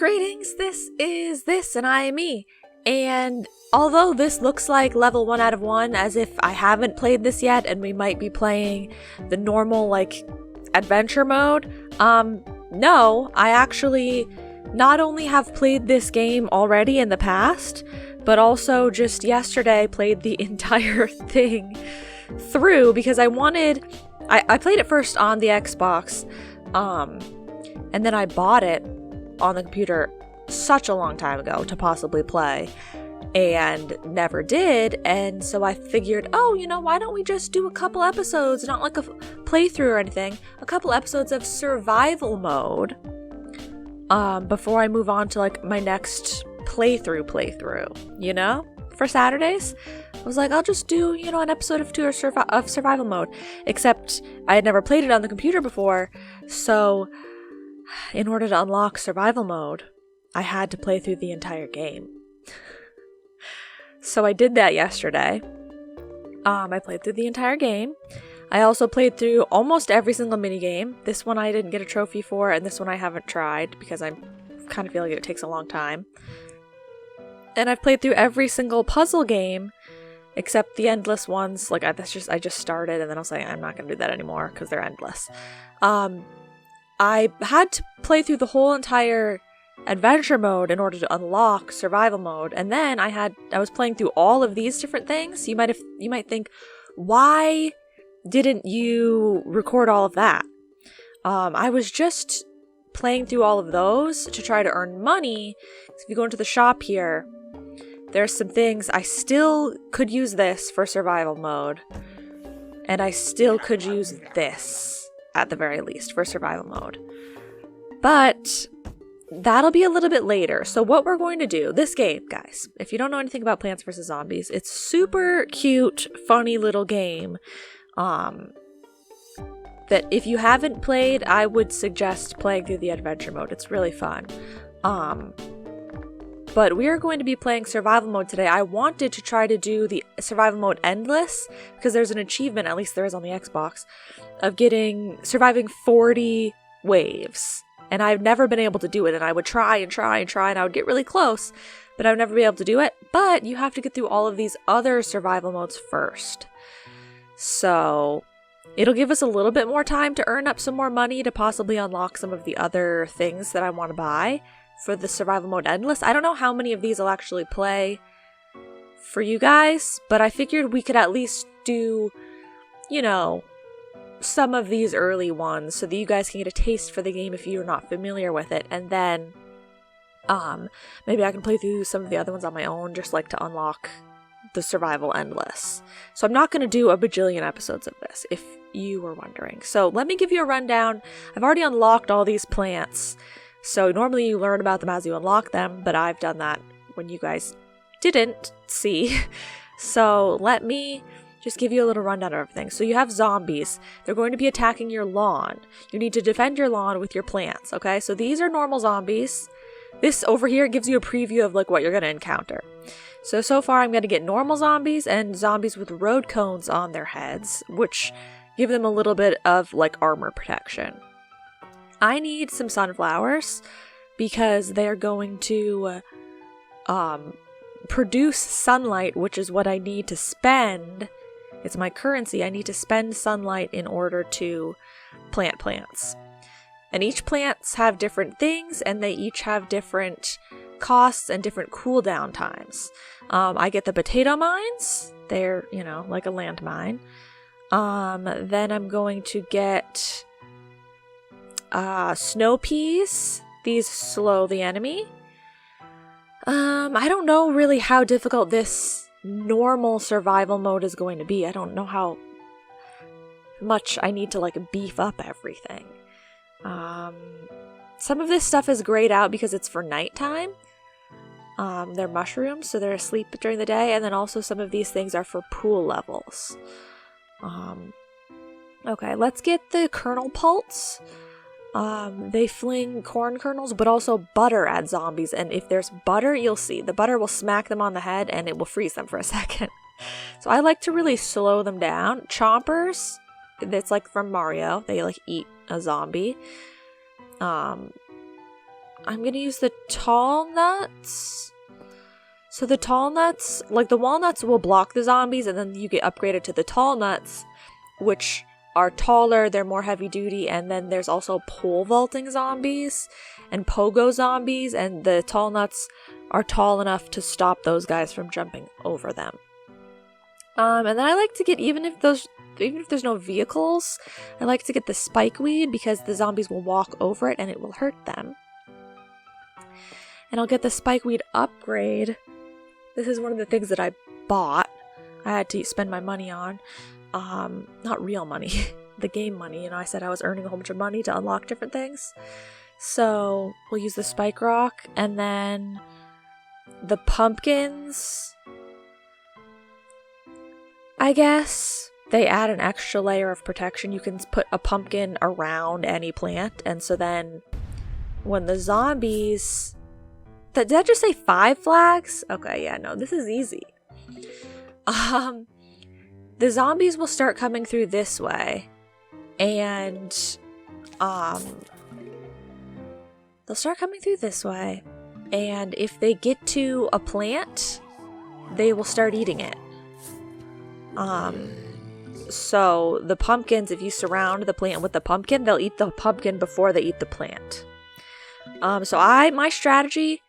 Greetings, this is This and I am Me. And although this looks like level 1 out of 1, as if I haven't played this yet and we might be playing the normal, adventure mode, no, I actually not only have played this game already in the past, but also just yesterday played the entire thing through because I played it first on the Xbox, and then I bought it on the computer such a long time ago to possibly play and never did. And so I figured, why don't we just do a couple episodes, not like a playthrough or anything, a couple episodes of survival mode before I move on to my next playthrough, for Saturdays. I was like, I'll just do, an episode of 2 of survival mode, except I had never played it on the computer before. So in order to unlock survival mode, I had to play through the entire game. So I did that yesterday. I played through the entire game. I also played through almost every single minigame. This one I didn't get a trophy for, and this one I haven't tried because I kind of feel like it takes a long time. And I've played through every single puzzle game except the endless ones. I just started and then I was like, I'm not going to do that anymore because they're endless. I had to play through the whole entire adventure mode in order to unlock survival mode, and then I was playing through all of these different things. You might think, why didn't you record all of that? I was just playing through all of those to try to earn money. So if you go into the shop here, there's some things. I still could use this for survival mode, and I still could use this at the very least for survival mode. But that'll be a little bit later. So what we're going to do, this game, guys, if you don't know anything about Plants vs. Zombies, it's super cute, funny little game that if you haven't played, I would suggest playing through the adventure mode. It's really fun. But we are going to be playing survival mode today. I wanted to try to do the survival mode endless because there's an achievement, at least there is on the Xbox, of surviving 40 waves. And I've never been able to do it, and I would try and try and try, and I would get really close, but I would never be able to do it. But you have to get through all of these other survival modes first. So it'll give us a little bit more time to earn up some more money to possibly unlock some of the other things that I want to buy for the survival mode endless. I don't know how many of these I'll actually play for you guys, but I figured we could at least do, some of these early ones so that you guys can get a taste for the game if you're not familiar with it, and then maybe I can play through some of the other ones on my own, just to unlock the survival endless. So I'm not going to do a bajillion episodes of this, if you were wondering. So let me give you a rundown. I've already unlocked all these plants, so normally you learn about them as you unlock them, but I've done that when you guys didn't see. So let me just give you a little rundown of everything. So you have zombies. They're going to be attacking your lawn. You need to defend your lawn with your plants, okay? So these are normal zombies. This over here gives you a preview of what you're going to encounter. So far I'm going to get normal zombies and zombies with road cones on their heads, which give them a little bit of armor protection. I need some sunflowers because they're going to produce sunlight, which is what I need to spend. It's my currency. I need to spend sunlight in order to plant plants. And each plants have different things, and they each have different costs and different cooldown times. I get the potato mines. They're, like a landmine. Then I'm going to get snow peas. These slow the enemy. I don't know really how difficult this normal survival mode is going to be. I don't know how much I need to beef up everything. Some of this stuff is grayed out because it's for nighttime. They're mushrooms, so they're asleep during the day, and then also some of these things are for pool levels. Okay, let's get the kernel pulse. They fling corn kernels, but also butter at zombies. And if there's butter, you'll see. The butter will smack them on the head and it will freeze them for a second. So I like to really slow them down. Chompers, it's from Mario. They eat a zombie. I'm gonna use the tall nuts. So the tall nuts, like the walnuts will block the zombies, and then you get upgraded to the tall nuts, which are taller, they're more heavy duty, and then there's also pole vaulting zombies and pogo zombies, and the tall nuts are tall enough to stop those guys from jumping over them. And then I like to get, even if there's no vehicles, I like to get the spikeweed because the zombies will walk over it and it will hurt them. And I'll get the spikeweed upgrade. This is one of the things that I bought. I had to spend my money on. Not real money, the game money. You know, I said I was earning a whole bunch of money to unlock different things. So we'll use the spike rock, and then the pumpkins, I guess. They add an extra layer of protection. You can put a pumpkin around any plant, and so then when the zombies... Did I just say 5 flags? Okay, yeah, no, this is easy. The zombies will start coming through this way, and they'll start coming through this way, and if they get to a plant, they will start eating it. So the pumpkins, if you surround the plant with the pumpkin, they'll eat the pumpkin before they eat the plant. So my strategy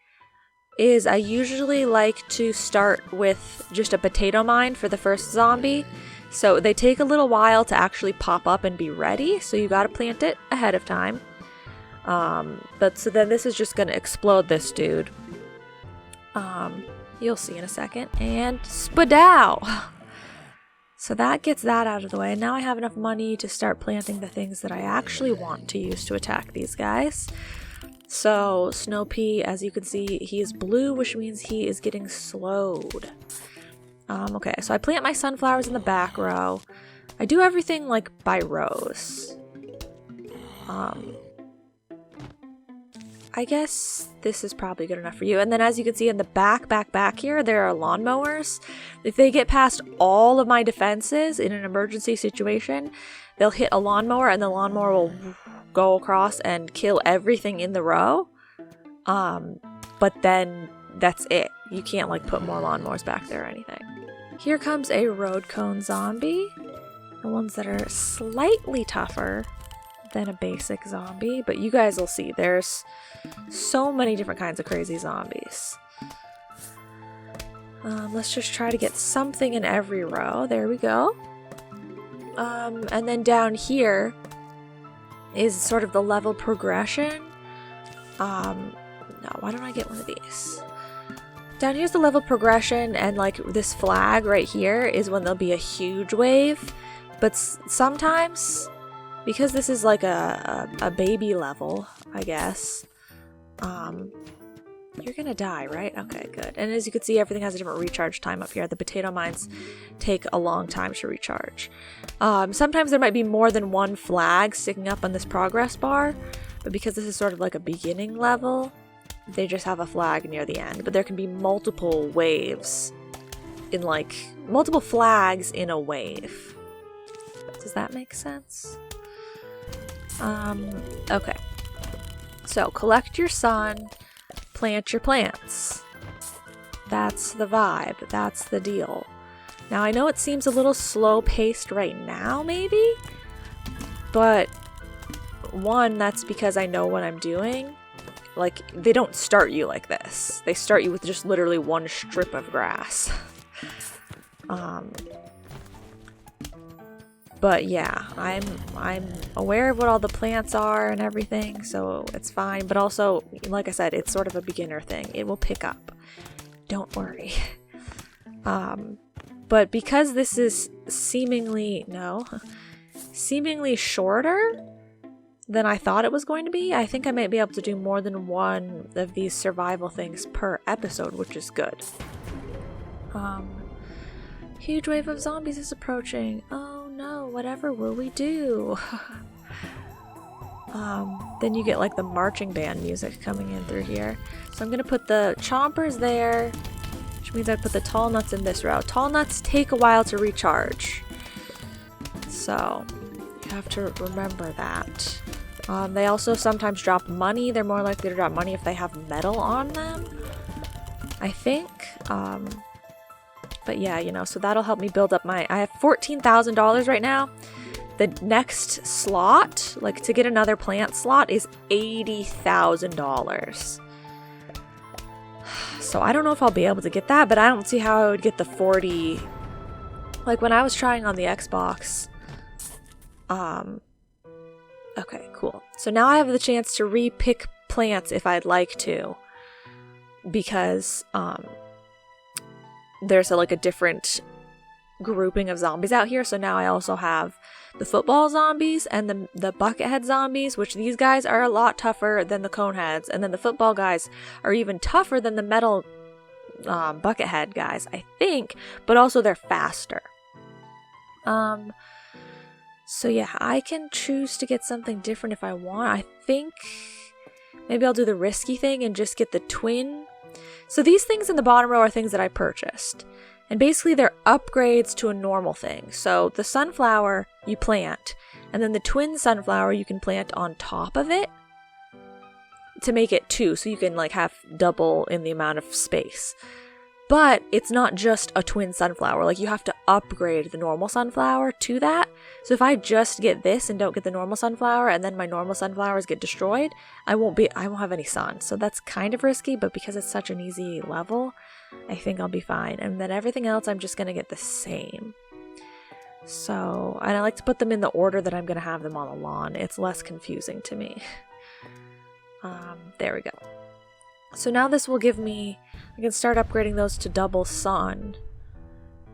is I usually like to start with just a potato mine for the first zombie. So they take a little while to actually pop up and be ready, so you gotta plant it ahead of time. But so then this is just gonna explode this dude. You'll see in a second. And spadow! So that gets that out of the way. Now I have enough money to start planting the things that I actually want to use to attack these guys. So Snow Pea, as you can see, he is blue, which means he is getting slowed. Okay, so I plant my sunflowers in the back row. I do everything like by rows. I guess this is probably good enough for you. And then as you can see in the back here, there are lawnmowers. If they get past all of my defenses in an emergency situation, they'll hit a lawnmower and the lawnmower will go across and kill everything in the row. But then that's it. You can't like put more lawnmowers back there or anything. Here comes a road cone zombie. The ones that are slightly tougher than a basic zombie, but you guys will see there's so many different kinds of crazy zombies. Let's just try to get something in every row. There we go. And then down here is sort of the level progression. No, why don't I get one of these? Down here's the level progression, and like this flag right here is when there'll be a huge wave. But sometimes, because this is like a baby level, I guess, you're gonna die, right? Okay, good. And as you can see, everything has a different recharge time up here. The potato mines take a long time to recharge. Sometimes there might be more than one flag sticking up on this progress bar, but because this is sort of like a beginning level, they just have a flag near the end. But there can be multiple waves in like multiple flags in a wave. Does that make sense? Okay. So collect your sun, plant your plants. That's the vibe. That's the deal. Now I know it seems a little slow paced right now, maybe, but one, that's because I know what I'm doing. Like, they don't start you like this. They start you with just literally one strip of grass. But yeah, I'm aware of what all the plants are and everything, so it's fine. But also, like I said, it's sort of a beginner thing. It will pick up. Don't worry. But because this is seemingly shorter than I thought it was going to be, I think I might be able to do more than one of these survival things per episode, which is good. Huge wave of zombies is approaching. Oh no, whatever will we do? Then you get like the marching band music coming in through here. So I'm gonna put the chompers there, which means I put the tall nuts in this row. Tall nuts take a while to recharge, so you have to remember that. They also sometimes drop money. They're more likely to drop money if they have metal on them, I think. But yeah, you know, so that'll help me build up I have $14,000 right now. The next slot, like to get another plant slot, is $80,000. So I don't know if I'll be able to get that, but I don't see how I would get the 40. Like when I was trying on the Xbox. Okay, cool. So now I have the chance to re-pick plants if I'd like to. Because, there's like a different grouping of zombies out here. So now I also have the football zombies and the buckethead zombies, which these guys are a lot tougher than the coneheads. And then the football guys are even tougher than the metal buckethead guys, I think. But also they're faster. So yeah, I can choose to get something different if I want. I think maybe I'll do the risky thing and just get the twin. So these things in the bottom row are things that I purchased. And basically they're upgrades to a normal thing. So the sunflower you plant, and then the twin sunflower you can plant on top of it to make it 2, so you can like have double in the amount of space. But it's not just a twin sunflower. Like you have to upgrade the normal sunflower to that. So if I just get this and don't get the normal sunflower, and then my normal sunflowers get destroyed, I won't have any sun. So that's kind of risky, but because it's such an easy level, I think I'll be fine. And then everything else, I'm just gonna get the same. So, and I like to put them in the order that I'm gonna have them on the lawn. It's less confusing to me. There we go. So now this will give me, I can start upgrading those to double sun,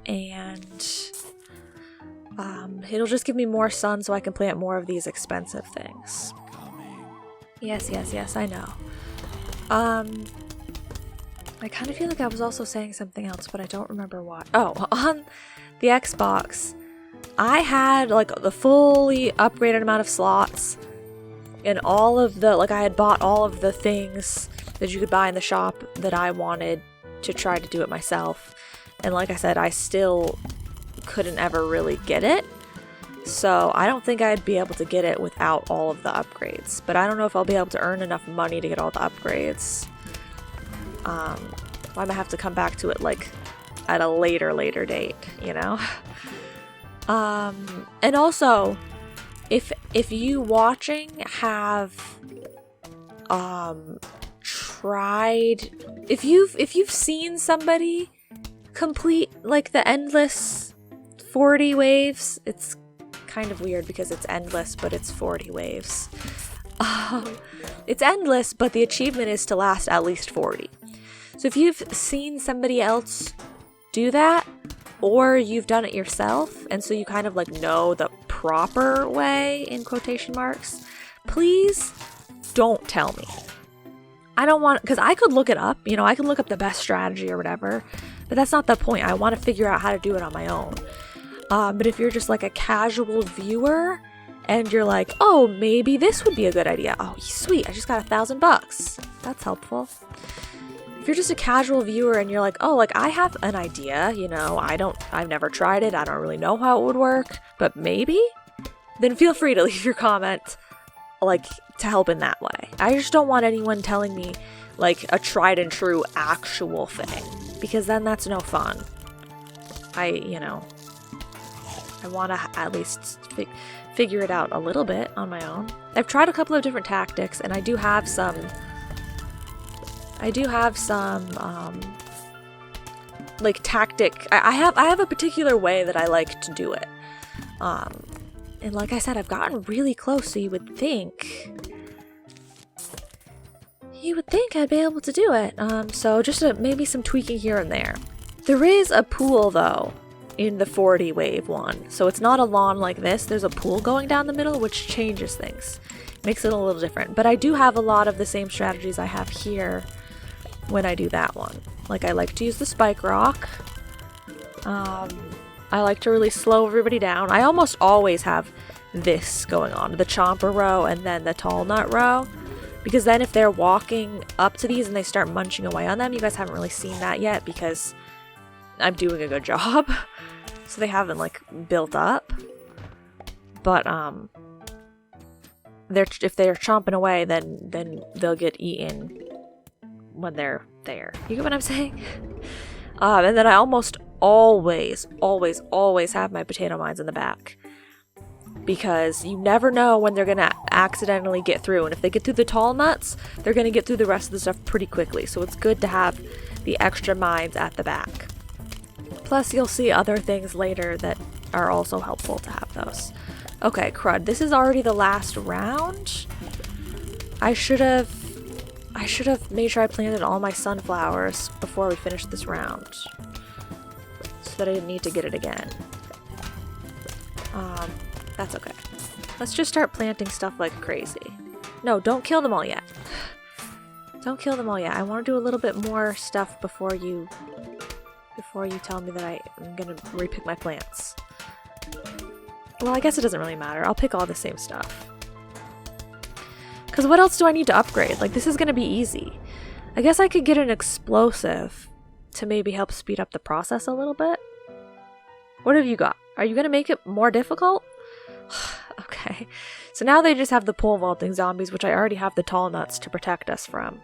and it'll just give me more sun so I can plant more of these expensive things. Yes, I know. I kind of feel like I was also saying something else, but I don't remember what. Oh, on the Xbox, I had like the fully upgraded amount of slots, and all of the, like I had bought all of the things that you could buy in the shop that I wanted to try to do it myself. And like I said, I still couldn't ever really get it. So I don't think I'd be able to get it without all of the upgrades. But I don't know if I'll be able to earn enough money to get all the upgrades. I might have to come back to it like at a later date, you know? And also, if you watching have tried, if you've seen somebody complete like the endless 40 waves, it's kind of weird because it's endless but it's 40 waves. It's endless, but the achievement is to last at least 40. So if you've seen somebody else do that, or you've done it yourself, and so you kind of like know the proper way in quotation marks, please don't tell me. I don't want, because I could look it up, you know, I can look up the best strategy or whatever, but that's not the point. I want to figure out how to do it on my own. But if you're just like a casual viewer and you're like, oh, maybe this would be a good idea. Oh, sweet, I just got $1,000. That's helpful. If you're just a casual viewer and you're like, oh, like I have an idea, you know, I've never tried it. I don't really know how it would work, but maybe, then feel free to leave your comment, like, to help in that way. I just don't want anyone telling me like a tried and true actual thing, because then that's no fun. I want to at least figure it out a little bit on my own. I've tried a couple of different tactics, and I do have some like tactic. I have a particular way that I like to do it. And like I said, I've gotten really close, so you would think I'd be able to do it. So just maybe some tweaking here and there. There is a pool though in the 40 wave one, so it's not a lawn like this. There's a pool going down the middle, which changes things, makes it a little different. But I do have a lot of the same strategies I have here when I do that one. Like, I like to use the spike rock. I like to really slow everybody down. I almost always have this going on, the chomper row and then the tall nut row, because then if they're walking up to these and they start munching away on them, you guys haven't really seen that yet because I'm doing a good job. So they haven't like built up. But if they're chomping away, then they'll get eaten when they're there. You get what I'm saying? And then I almost always have my potato mines in the back, because you never know when they're gonna accidentally get through, and if they get through the tall nuts, they're gonna get through the rest of the stuff pretty quickly. So it's good to have the extra mines at the back. Plus, you'll see other things later that are also helpful to have those. Okay, crud. This is already the last round. I should have made sure I planted all my sunflowers before we finished this round, so that I didn't need to get it again. That's okay. Let's just start planting stuff like crazy. No, don't kill them all yet. Don't kill them all yet. I want to do a little bit more stuff before you tell me that I'm gonna repick my plants. Well, I guess it doesn't really matter. I'll pick all the same stuff. Because what else do I need to upgrade? Like, this is gonna be easy. I guess I could get an explosive to maybe help speed up the process a little bit. What have you got? Are you gonna make it more difficult? Okay. So now they just have the pole vaulting zombies, which I already have the tall nuts to protect us from.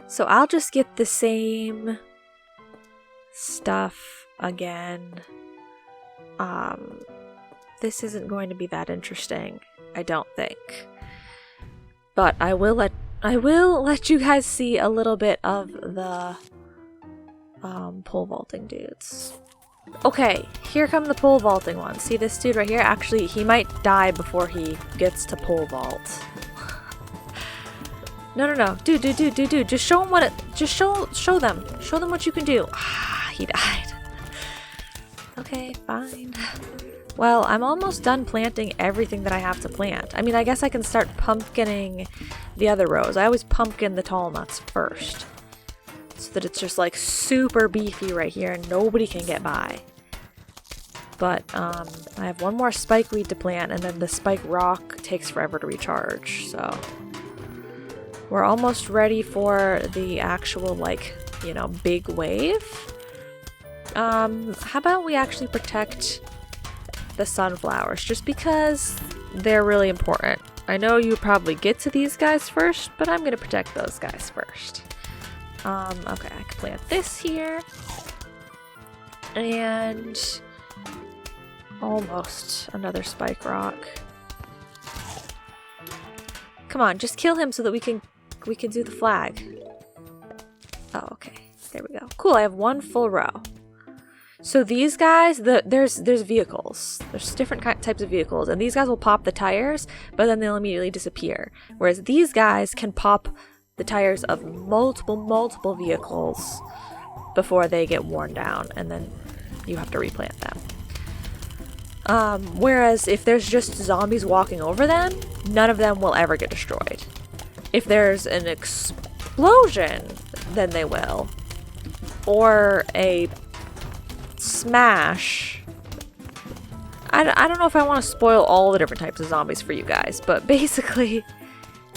So I'll just get the same stuff again. This isn't going to be that interesting, I don't think. But I will let you guys see a little bit of the pole vaulting dudes. Okay, here come the pole vaulting ones. See this dude right here? Actually, he might die before he gets to pole vault. No. Dude. Just show him what it... Just show them. Show them what you can do. Ah, he died. Okay, fine. Well, I'm almost done planting everything that I have to plant. I mean, I guess I can start pumpkining the other rows. I always pumpkin the tall nuts first, so that it's just like super beefy right here and nobody can get by. But I have one more spike weed to plant, and then the spike rock takes forever to recharge, so we're almost ready for the actual, like, you know, big wave. How about we actually protect the sunflowers, just because they're really important. I know you probably get to these guys first, but I'm gonna protect those guys first. Okay, I can plant this here. And almost another spike rock. Come on, just kill him so that we can do the flag. Oh, okay. There we go. Cool, I have one full row. So these guys, there's vehicles. There's different types of vehicles, and these guys will pop the tires, but then they'll immediately disappear. Whereas these guys can pop the tires of multiple vehicles before they get worn down, and then you have to replant them. Whereas if there's just zombies walking over them, none of them will ever get destroyed. If there's an explosion, then they will. Or a smash. I don't know if I want to spoil all the different types of zombies for you guys, but basically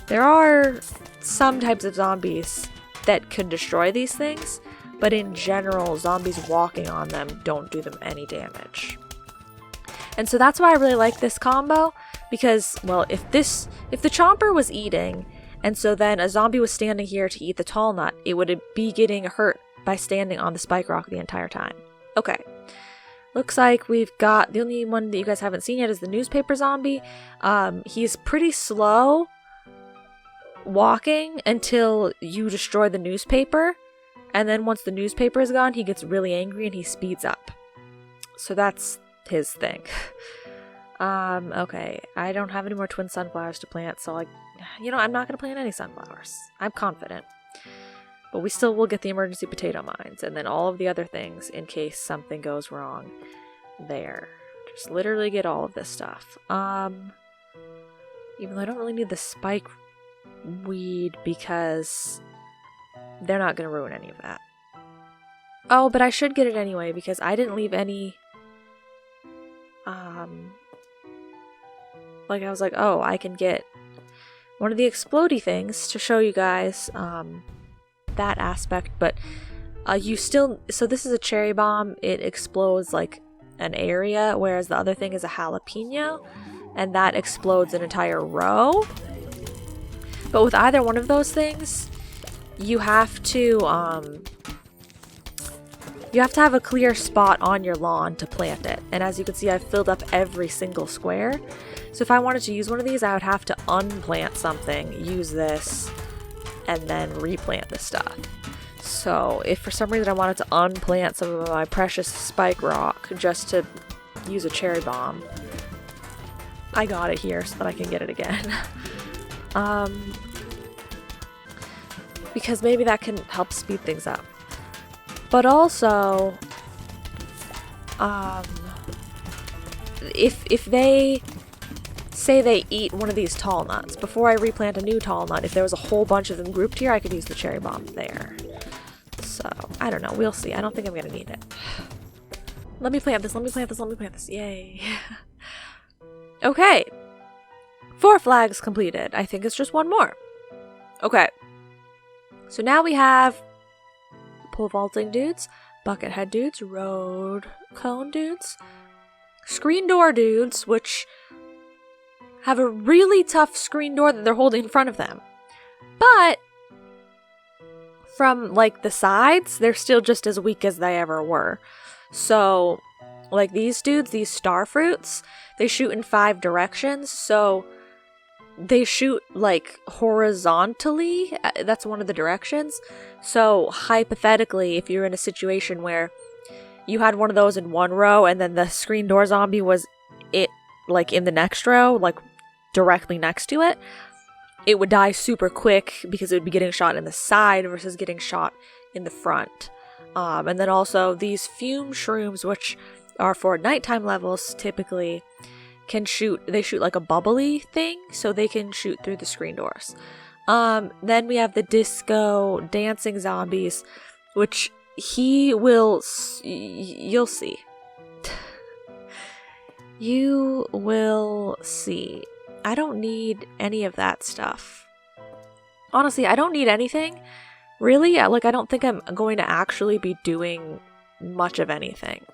there are some types of zombies that can destroy these things, but in general, zombies walking on them don't do them any damage. And so that's why I really like this combo, because, well, if the chomper was eating, and so then a zombie was standing here to eat the tall nut, it would be getting hurt by standing on the spike rock the entire time. Okay. Looks like we've got, the only one that you guys haven't seen yet is the newspaper zombie. He's pretty slow walking until you destroy the newspaper. And then once the newspaper is gone, he gets really angry and he speeds up. So that's his thing. Okay. I don't have any more twin sunflowers to plant, so I'm not going to plant any sunflowers. I'm confident. But we still will get the emergency potato mines, and then all of the other things in case something goes wrong there. Just literally get all of this stuff. Even though I don't really need the spike weed because they're not going to ruin any of that. Oh, but I should get it anyway because I didn't leave any... like I was like, oh, I can get one of the explodey things to show you guys that aspect, but you still, so this is a cherry bomb. It explodes like an area, whereas the other thing is a jalapeno. and that explodes an entire row. But with either one of those things, you have to have a clear spot on your lawn to plant it. And as you can see, I've filled up every single square. So if I wanted to use one of these, I would have to unplant something, use this, and then replant the stuff. So if for some reason I wanted to unplant some of my precious spike rock just to use a cherry bomb, I got it here so that I can get it again. Because maybe that can help speed things up. But also, if they say they eat one of these tall nuts, before I replant a new tall nut, if there was a whole bunch of them grouped here, I could use the cherry bomb there. So, I don't know. We'll see. I don't think I'm going to need it. Let me plant this. Let me plant this. Let me plant this. Yay. Okay. 4 flags completed. I think it's just one more. Okay. So now we have pole vaulting dudes, bucket head dudes, road cone dudes, screen door dudes, which have a really tough screen door that they're holding in front of them. But from like the sides, they're still just as weak as they ever were. So like these dudes, these star fruits, they shoot in 5 directions. So they shoot like horizontally. That's one of the directions. So hypothetically, if you're in a situation where you had one of those in one row and then the screen door zombie was like in the next row, like directly next to it, it would die super quick because it would be getting shot in the side versus getting shot in the front. And then also these fume shrooms, which are for nighttime levels typically, they shoot like a bubbly thing, so they can shoot through the screen doors. Then we have the disco dancing zombies, which you'll see. You will see. I don't need any of that stuff. Honestly, I don't need anything. Really, I don't think I'm going to actually be doing much of anything.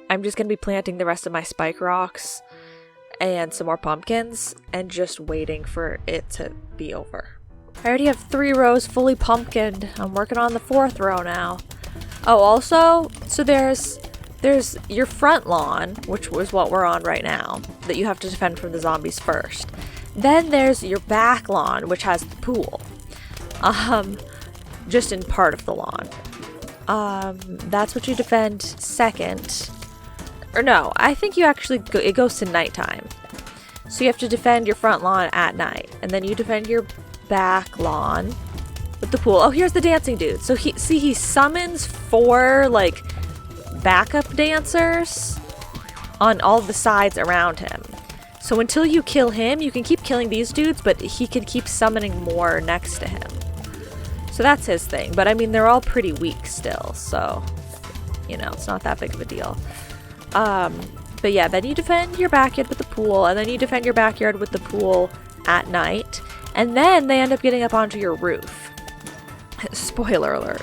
I'm just going to be planting the rest of my spike rocks and some more pumpkins and just waiting for it to be over. I already have 3 rows fully pumpkined. I'm working on the 4th row now. Oh, also, so there's your front lawn, which was what we're on right now, that you have to defend from the zombies first. Then there's your back lawn, which has the pool. Just in part of the lawn. That's what you defend second. Or no, I think you actually it goes to nighttime. So you have to defend your front lawn at night, and then you defend your back lawn with the pool. Oh, here's the dancing dude. So he summons 4 like backup dancers on all the sides around him. So until you kill him, you can keep killing these dudes, but he can keep summoning more next to him. So that's his thing. But I mean, they're all pretty weak still, so it's not that big of a deal. But yeah, then you defend your backyard with the pool, and then you defend your backyard with the pool at night, and then they end up getting up onto your roof. Spoiler alert.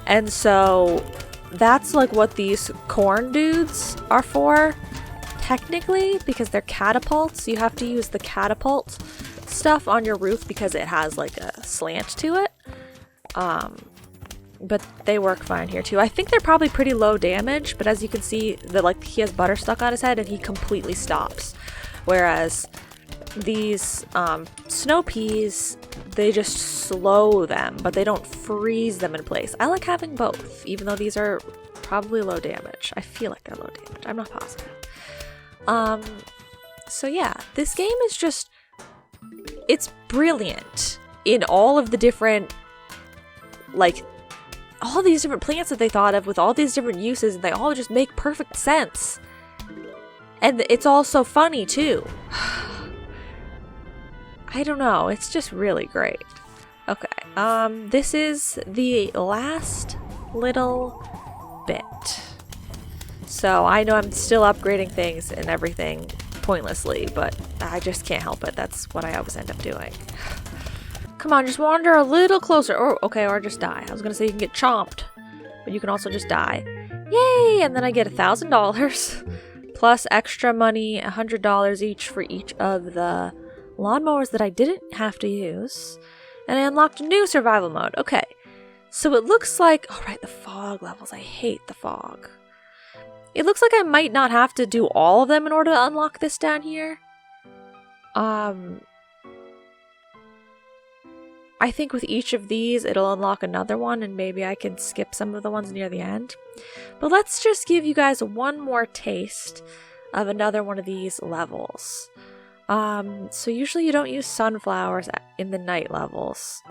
And so that's like what these corn dudes are for, technically, because they're catapults. You have to use the catapult stuff on your roof because it has like a slant to it. But they work fine here too. I think they're probably pretty low damage, but as you can see, he has butter stuck on his head and he completely stops. Whereas these snow peas, they just slow them, but they don't freeze them in place. I like having both, even though these are probably low damage. I feel like they're low damage. I'm not positive. So yeah, this game is just, it's brilliant in all of the different, all these different plants that they thought of with all these different uses, and they all just make perfect sense. And it's all so funny too. I don't know, it's just really great. Okay, this is the last little bit. So I know I'm still upgrading things and everything pointlessly, but I just can't help it. That's what I always end up doing. Come on, just wander a little closer. Or just die. I was gonna say you can get chomped, but you can also just die. Yay! And then I get $1,000 plus extra money, $100 each for each of the lawnmowers that I didn't have to use. And I unlocked a new survival mode. Okay, so it looks like, oh right, the fog levels. I hate the fog. It looks like I might not have to do all of them in order to unlock this down here. I think with each of these, it'll unlock another one, and maybe I can skip some of the ones near the end. But let's just give you guys one more taste of another one of these levels. So usually you don't use sunflowers in the night levels.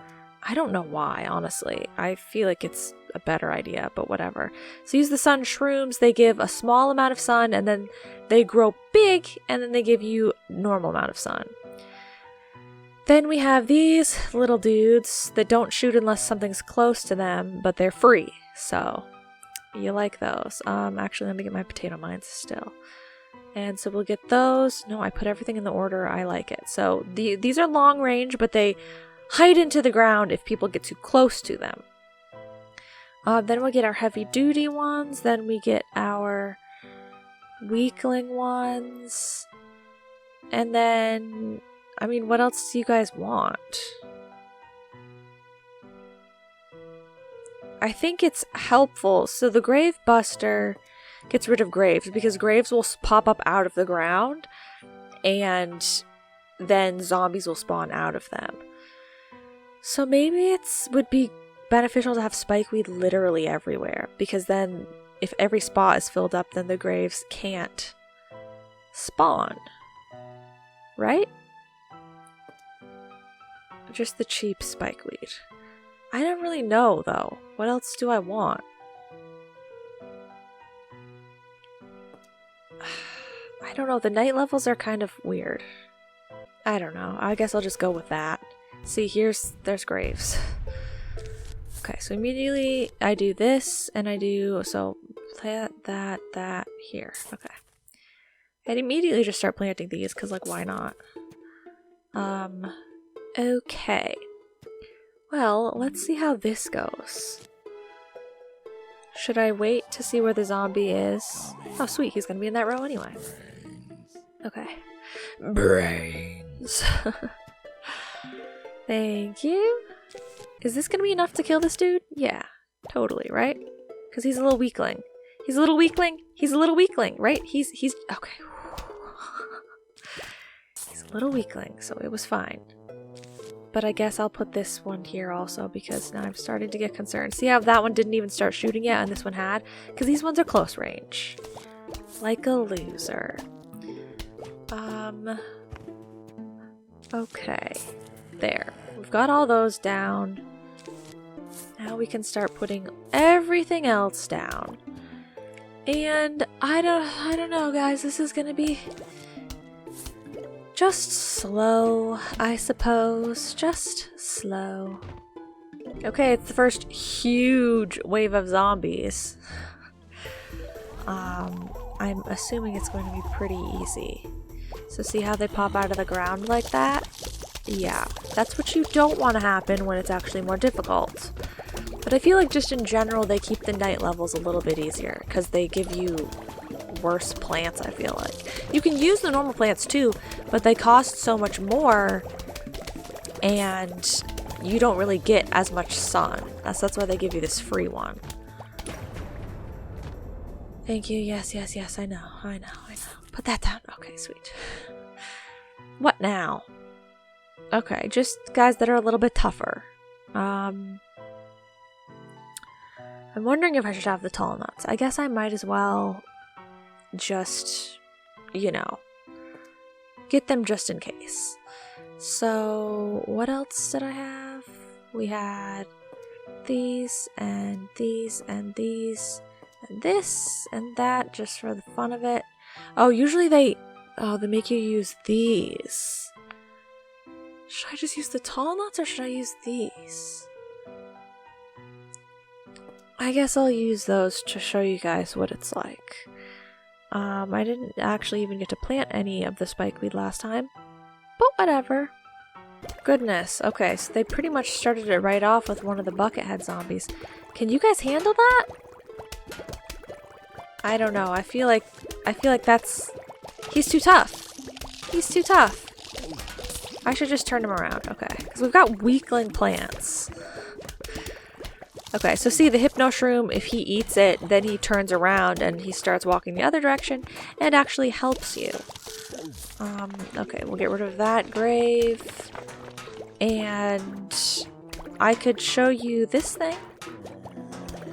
I don't know why, honestly. I feel like it's a better idea, but whatever. So use the sun shrooms. They give a small amount of sun, and then they grow big, and then they give you normal amount of sun. Then we have these little dudes that don't shoot unless something's close to them, but they're free. So you like those. Actually, let me get my potato mines still. And so we'll get those. No, I put everything in the order I like it. So these are long range, but they hide into the ground if people get too close to them. Then we'll get our heavy duty ones. Then we get our weakling ones. And then, I mean, what else do you guys want? I think it's helpful. So the Grave Buster gets rid of graves because graves will pop up out of the ground and then zombies will spawn out of them. So maybe it would be beneficial to have spikeweed literally everywhere, because then if every spot is filled up, then the graves can't spawn. Right? Just the cheap spikeweed. I don't really know though. What else do I want? I don't know. The night levels are kind of weird. I don't know. I guess I'll just go with that. See, there's graves. Okay, so immediately I do this, and I do, so that here. Okay. I'd immediately just start planting these, because, like, why not? Okay. Well, let's see how this goes. Should I wait to see where the zombie is? Oh, sweet, he's gonna be in that row anyway. Okay. Brains. Thank you. Is this gonna be enough to kill this dude? Yeah, totally, right? Because he's a little weakling. He's a little weakling. He's a little weakling, right? He's okay. He's a little weakling, so it was fine. But I guess I'll put this one here also, because now I'm starting to get concerned. See how that one didn't even start shooting yet and this one had? Because these ones are close range. Like a loser. Okay. There. We've got all those down. Now we can start putting everything else down. And I don't know, guys. This is gonna be just slow, I suppose. Just slow. Okay, it's the first huge wave of zombies. I'm assuming it's going to be pretty easy. So see how they pop out of the ground like that? Yeah, that's what you don't want to happen when it's actually more difficult. But I feel like just in general they keep the night levels a little bit easier because they give you worse plants, I feel like. You can use the normal plants too, but they cost so much more and you don't really get as much sun. That's why they give you this free one. Thank you. Yes, I know. Put that down. Okay, sweet. What now? Okay, just guys that are a little bit tougher. I'm wondering if I should have the tall nuts. I guess I might as well just, get them just in case. So, what else did I have? We had these and these and these and this and that just for the fun of it. Oh, usually they make you use these. Should I just use the tall nuts or should I use these? I guess I'll use those to show you guys what it's like. I didn't actually even get to plant any of the spikeweed last time, but whatever. Goodness, okay, so they pretty much started it right off with one of the buckethead zombies. Can you guys handle that? I don't know. I feel like that's... He's too tough. He's too tough. I should just turn him around. Okay. Because we've got weakling plants. Okay, so see the hypno shroom, if he eats it, then he turns around and he starts walking the other direction and actually helps you. Okay, we'll get rid of that grave. And I could show you this thing.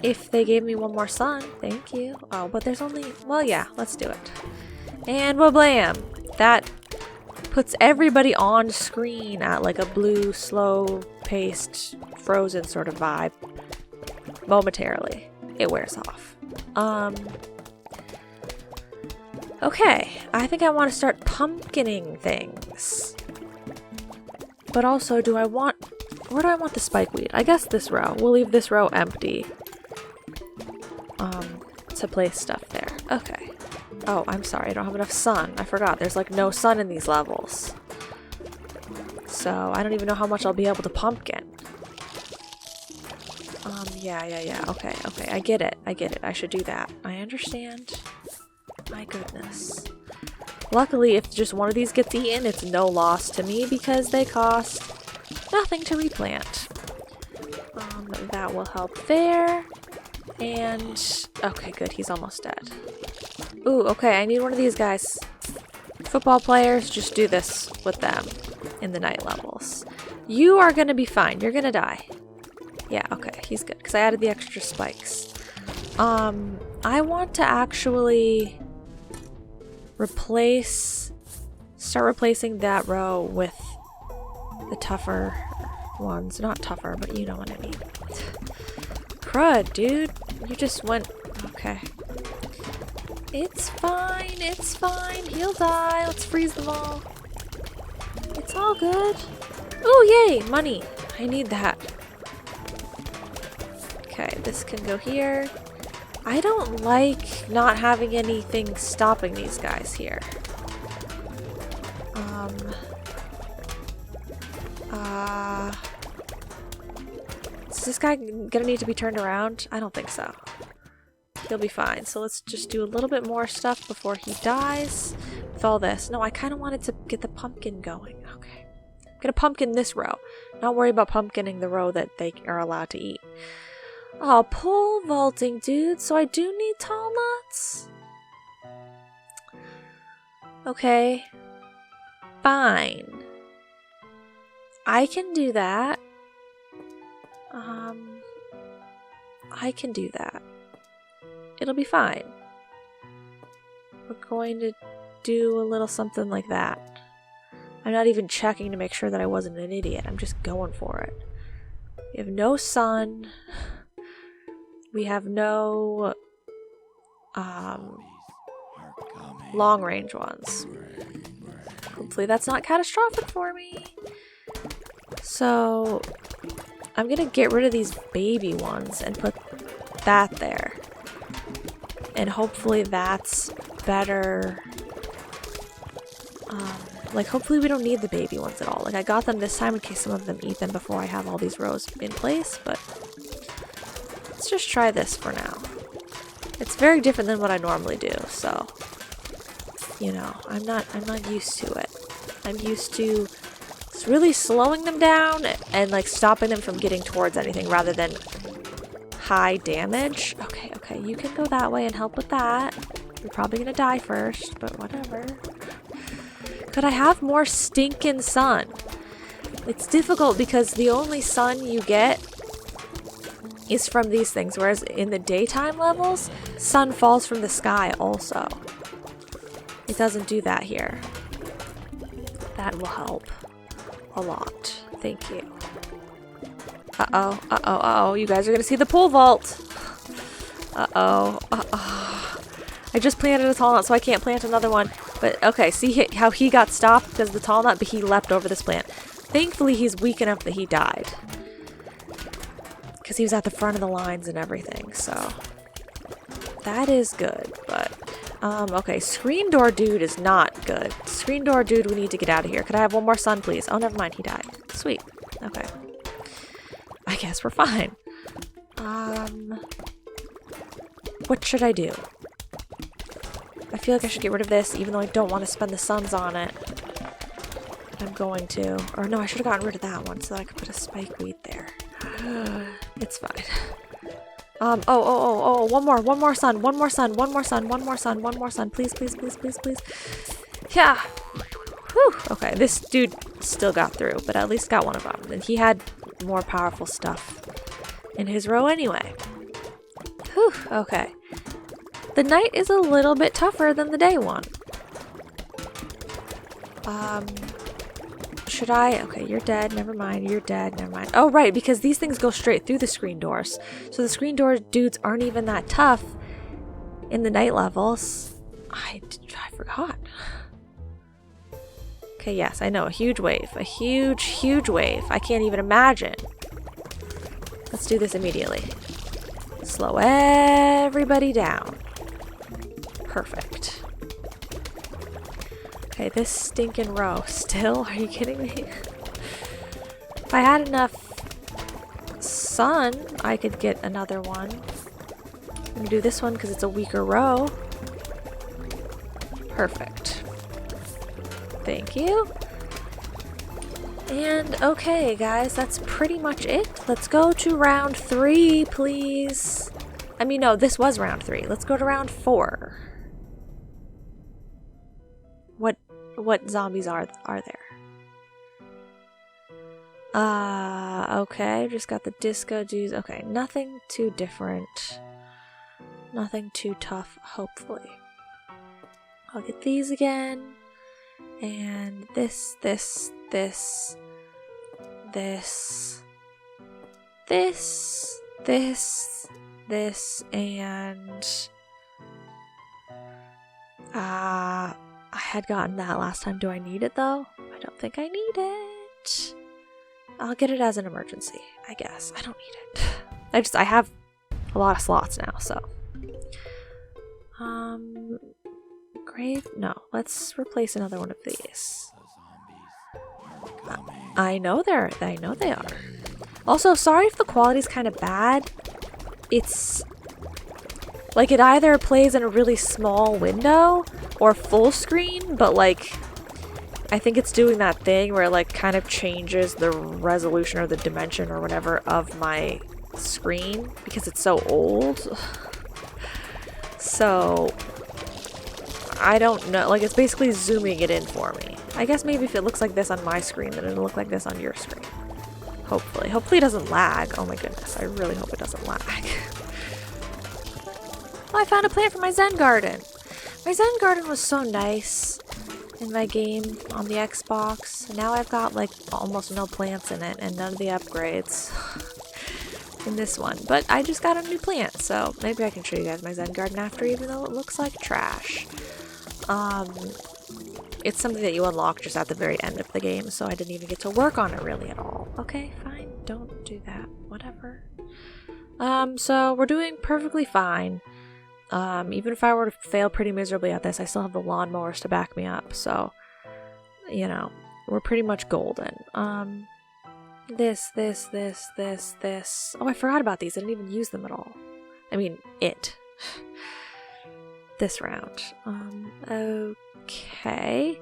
If they gave me one more sun. Thank you. Oh, but there's only... Well, yeah, let's do it. And wablam! That puts everybody on screen at like a blue, slow-paced, frozen sort of vibe. Momentarily. It wears off. Okay. I think I want to start pumpkining things. But also, where do I want the spikeweed? I guess this row. We'll leave this row empty. To place stuff there. Okay. Oh, I'm sorry. I don't have enough sun. I forgot. There's like no sun in these levels. So, I don't even know how much I'll be able to pumpkin. Yeah. Okay. I get it. I should do that. I understand. My goodness. Luckily, if just one of these gets eaten, it's no loss to me because they cost nothing to replant. That will help there. And... Okay, good. He's almost dead. Ooh, okay. I need one of these guys. Football players, just do this with them in the night levels. You are gonna be fine. You're gonna die. Yeah, okay. He's good. Because I added the extra spikes. I want to actually start replacing that row with the tougher ones. Not tougher, but you know what I mean. Crud, dude. You just went... Okay. It's fine. It's fine. He'll die. Let's freeze them all. It's all good. Oh, yay! Money. I need that. Okay, this can go here. I don't like not having anything stopping these guys here. Is this guy gonna need to be turned around? I don't think so. He'll be fine. So let's just do a little bit more stuff before he dies. With all this. No, I kind of wanted to get the pumpkin going. Okay. I'm gonna pumpkin this row. Not worry about pumpkining the row that they are allowed to eat. Oh, pole vaulting, dude. So I do need tall nuts? Okay. Fine. I can do that. I can do that. It'll be fine. We're going to do a little something like that. I'm not even checking to make sure that I wasn't an idiot. I'm just going for it. We have no sun. We have no long range ones. Hopefully that's not catastrophic for me. So I'm gonna get rid of these baby ones and put that there. And hopefully that's better. Like hopefully we don't need the baby ones at all. Like I got them this time in case some of them eat them before I have all these rows in place, but let's just try this for now. It's very different than what I normally do, so you know, I'm not used to it. I'm used to really slowing them down and like stopping them from getting towards anything rather than high damage. Okay, you can go that way and help with that. You're probably gonna die first, but whatever. Could I have more stinking sun? It's difficult because the only sun you get is from these things, whereas in the daytime levels, sun falls from the sky also. It doesn't do that here. That will help a lot. Thank you. Uh-oh. You guys are gonna see the pole vault. Uh-oh. I just planted a tall nut, so I can't plant another one. But, okay, see how he got stopped because of the tall nut, but he leapt over this plant. Thankfully, he's weak enough that he died. Because he was at the front of the lines and everything, so... That is good, but... okay, screen door dude is not good. Screen door dude, we need to get out of here. Could I have one more sun, please? Oh, never mind, he died. Sweet. Okay. I guess we're fine. What should I do? I feel like I should get rid of this, even though I don't want to spend the suns on it. I'm going to. Or no, I should have gotten rid of that one so that I could put a spikeweed there. It's fine. One more sun, please. Yeah. Whew. Okay, this dude still got through, but at least got one of them. And he had more powerful stuff in his row anyway. Whew. Okay. The night is a little bit tougher than the day one. Should I? Okay, you're dead. Never mind. You're dead. Never mind. Oh, right, because these things go straight through the screen doors. So the screen door dudes aren't even that tough in the night levels. I forgot. Okay, yes, I know. A huge wave. A huge wave. I can't even imagine. Let's do this immediately. Slow everybody down. Perfect. Okay, this stinking row. Still? Are you kidding me? If I had enough sun, I could get another one. I'm gonna do this one because it's a weaker row. Perfect. Thank you. And okay, guys, that's pretty much it. Let's go to round 3, please. I mean, no, this was round 3. Let's go to round 4. What zombies are there? Okay, just got the disco dudes. Okay, nothing too different. Nothing too tough, hopefully. I'll get these again. And this, and I had gotten that last time. Do I need it though? I don't think I need it. I'll get it as an emergency, I guess. I don't need it. I have a lot of slots now, so. Grave? No, let's replace another one of these. I know they are. Also, sorry if the quality's kind of bad. It's like it either plays in a really small window or full screen, but like I think it's doing that thing where it like kind of changes the resolution or the dimension or whatever of my screen because it's so old. So I don't know, like it's basically zooming it in for me. I guess maybe if it looks like this on my screen, then it'll look like this on your screen. Hopefully it doesn't lag. Oh my goodness, I really hope it doesn't lag. Oh, I found a plant for my Zen garden. My Zen garden was so nice in my game on the Xbox. And now I've got like almost no plants in it and none of the upgrades in this one. But I just got a new plant, so maybe I can show you guys my Zen garden after, even though it looks like trash. It's something that you unlock just at the very end of the game, so I didn't even get to work on it really at all. Okay, fine, don't do that. Whatever. So we're doing perfectly fine. Even if I were to fail pretty miserably at this, I still have the lawnmowers to back me up, so, you know, we're pretty much golden. This. Oh, I forgot about these. I didn't even use them at all. I mean, this round. Okay.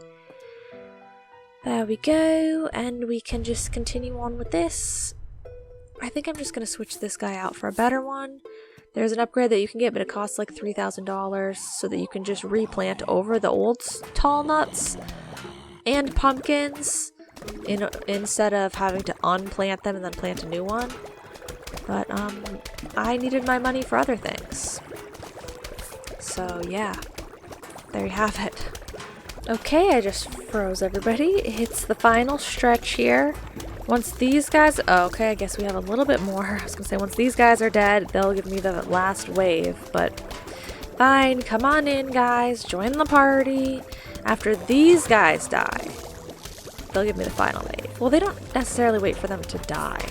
There we go, and we can just continue on with this. I think I'm just gonna switch this guy out for a better one. There's an upgrade that you can get, but it costs like $3,000 so that you can just replant over the old tall nuts and pumpkins instead of having to unplant them and then plant a new one. But I needed my money for other things. So yeah, there you have it. Okay, I just froze everybody. It's the final stretch here. Once these guys... Oh, okay, I guess we have a little bit more. I was gonna say, once these guys are dead, they'll give me the last wave, but fine. Come on in, guys. Join the party. After these guys die, they'll give me the final wave. Well, they don't necessarily wait for them to die,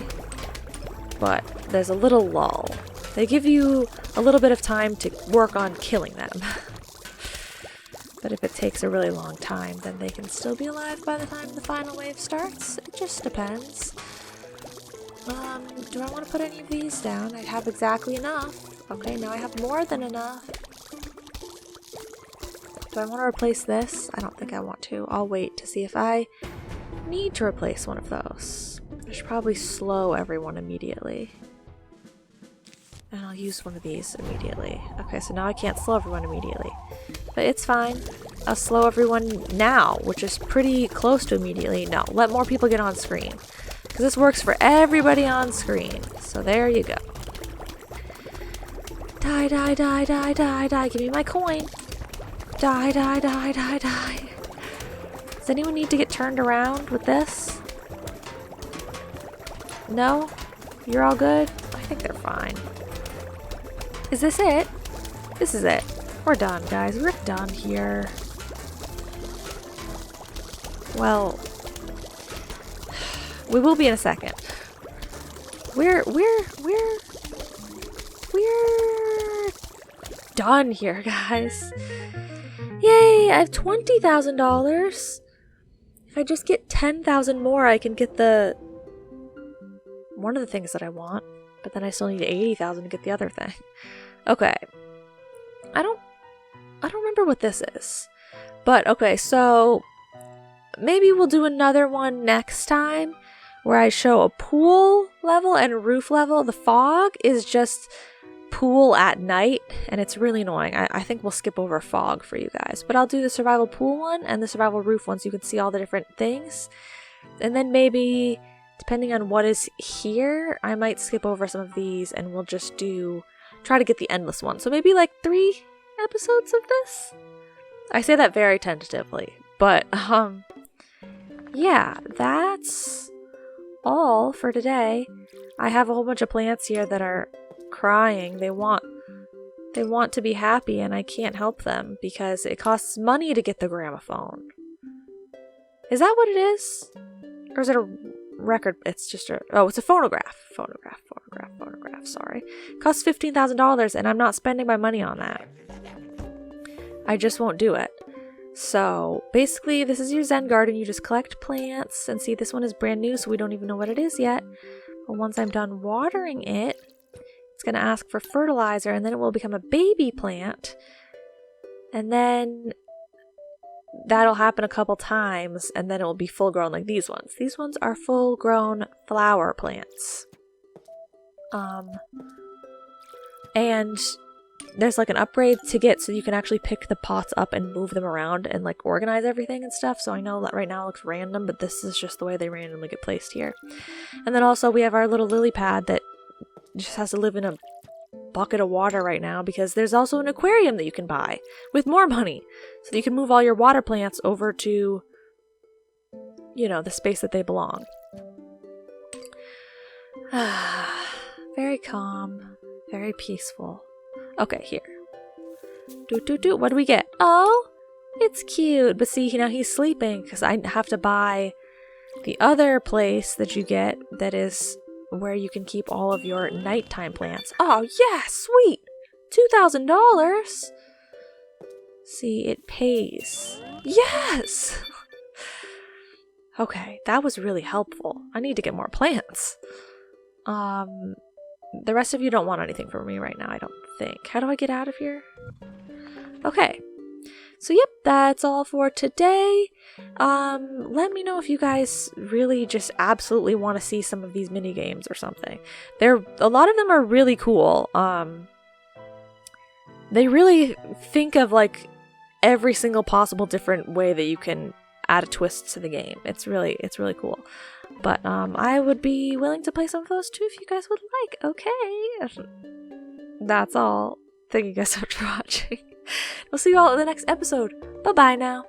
but there's a little lull. They give you a little bit of time to work on killing them. But if it takes a really long time, then they can still be alive by the time the final wave starts. It just depends. Do I want to put any of these down? I'd have exactly enough. Okay, now I have more than enough. Do I want to replace this? I don't think I want to. I'll wait to see if I need to replace one of those. I should probably slow everyone immediately. And I'll use one of these immediately. Okay, so now I can't slow everyone immediately. But it's fine. I'll slow everyone now, which is pretty close to immediately. No, let more people get on screen. Because this works for everybody on screen. So there you go. Die, die, die, die, die, die. Give me my coin. Die, die, die, die, die. Does anyone need to get turned around with this? No? You're all good? I think they're fine. Is this it? This is it. We're done, guys. We're done here. Well, we will be in a second. We're done here, guys. Yay! I have $20,000. If I just get 10,000 more, I can get one of the things that I want. But then I still need 80,000 to get the other thing. Okay. I don't remember what this is. But okay, so maybe we'll do another one next time where I show a pool level and a roof level. The fog is just pool at night, and it's really annoying. I think we'll skip over fog for you guys. But I'll do the survival pool one and the survival roof one so you can see all the different things. And then maybe, depending on what is here, I might skip over some of these and we'll just try to get the endless one. So maybe like 3 episodes of this? I say that very tentatively. But, yeah, that's all for today. I have a whole bunch of plants here that are crying. They want to be happy and I can't help them because it costs money to get the gramophone. Is that what it is? Or is it a record? It's just it's a phonograph. Phonograph, sorry. It costs $15,000 and I'm not spending my money on that. I just won't do it. So basically this is your Zen garden. You just collect plants and see this one is brand new so we don't even know what it is yet. But once I'm done watering it, it's going to ask for fertilizer and then it will become a baby plant. And then that'll happen a couple times and then it will be full grown like these ones. These ones are full grown flower plants. And there's like an upgrade to get so you can actually pick the pots up and move them around and like organize everything and stuff. So I know that right now it looks random, but this is just the way they randomly get placed here. And then also we have our little lily pad that just has to live in a bucket of water right now because there's also an aquarium that you can buy with more money so that you can move all your water plants over to, you know, the space that they belong. Very calm, very peaceful. Okay, here. What do we get? Oh, it's cute. But see, now he's sleeping because I have to buy the other place that you get that is where you can keep all of your nighttime plants. Oh, yeah, sweet. $2,000. See, it pays. Yes! Okay, that was really helpful. I need to get more plants. The rest of you don't want anything from me right now, I don't think. How do I get out of here? Okay. So yep, that's all for today. Let me know if you guys really just absolutely want to see some of these mini games or something. A lot of them are really cool. They really think of like every single possible different way that you can add a twist to the game. It's really cool. But I would be willing to play some of those too if you guys would like. Okay. That's all. Thank you guys so much for watching. We'll see you all in the next episode. Bye-bye now.